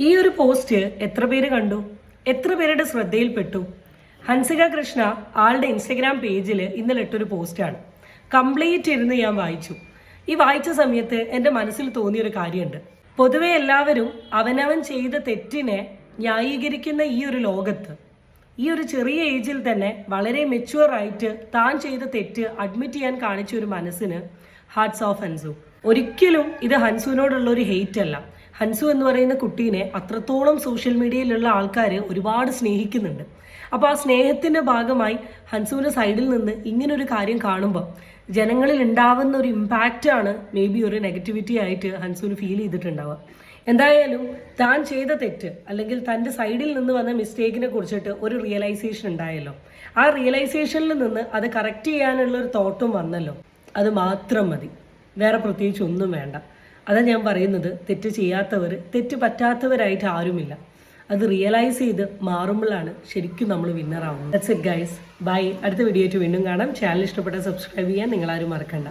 ഈ ഒരു പോസ്റ്റ് എത്ര പേര് കണ്ടു, എത്ര പേരുടെ ശ്രദ്ധയിൽപ്പെട്ടു? ഹൻസിക കൃഷ്ണ ആളുടെ ഇൻസ്റ്റഗ്രാം പേജിൽ ഇന്നലെ ഇട്ടൊരു പോസ്റ്റാണ്. കംപ്ലീറ്റ് ഇരുന്ന് ഞാൻ വായിച്ചു. ഈ വായിച്ച സമയത്ത് എൻ്റെ മനസ്സിൽ തോന്നിയൊരു കാര്യമുണ്ട്. പൊതുവെ എല്ലാവരും അവനവൻ ചെയ്ത തെറ്റിനെ ന്യായീകരിക്കുന്ന ഈ ഒരു ലോകത്ത്, ഈ ഒരു ചെറിയ ഏജിൽ തന്നെ വളരെ മെച്യൂർ ആയിട്ട് താൻ ചെയ്ത തെറ്റ് അഡ്മിറ്റ് ചെയ്യാൻ കാണിച്ച ഒരു മനസ്സിന് ഹാർട്സ് ഓഫ് ഹൻസു. ഒരിക്കലും ഇത് ഹൻസുവിനോടുള്ള ഒരു ഹെയ്റ്റ് അല്ല. ഹൻസു എന്ന് പറയുന്ന കുട്ടീനെ അത്രത്തോളം സോഷ്യൽ മീഡിയയിലുള്ള ആൾക്കാർ ഒരുപാട് സ്നേഹിക്കുന്നുണ്ട്. അപ്പോൾ ആ സ്നേഹത്തിൻ്റെ ഭാഗമായി ഹൻസുവിൻ്റെ സൈഡിൽ നിന്ന് ഇങ്ങനൊരു കാര്യം കാണുമ്പോൾ ജനങ്ങളിൽ ഉണ്ടാവുന്ന ഒരു ഇമ്പാക്റ്റാണ് മേ ബി ഒരു നെഗറ്റിവിറ്റി ആയിട്ട് ഹൻസുവിന് ഫീൽ ചെയ്തിട്ടുണ്ടാവുക. എന്തായാലും താൻ ചെയ്ത തെറ്റ് അല്ലെങ്കിൽ തൻ്റെ സൈഡിൽ നിന്ന് വന്ന മിസ്റ്റേക്കിനെ കുറിച്ചിട്ട് ഒരു റിയലൈസേഷൻ ഉണ്ടായല്ലോ. ആ റിയലൈസേഷനിൽ നിന്ന് അത് കറക്റ്റ് ചെയ്യാനുള്ള ഒരു തോട്ടും വന്നല്ലോ. അത് മാത്രം മതി, വേറെ പ്രത്യേകിച്ച് ഒന്നും വേണ്ട. അതാണ് ഞാൻ പറയുന്നത്, തെറ്റ് ചെയ്യാത്തവർ, തെറ്റ് പറ്റാത്തവരായിട്ട് ആരുമില്ല. അത് റിയലൈസ് ചെയ്ത് മാറുമ്പോഴാണ് ശരിക്കും നമ്മൾ വിന്നർ ആവുന്നത്. That's it guys, bye. അടുത്ത വീഡിയോ ആയിട്ട് വീണ്ടും കാണാം. ചാനൽ ഇഷ്ടപ്പെട്ട സബ്സ്ക്രൈബ് ചെയ്യാൻ നിങ്ങളാരും മറക്കണ്ട.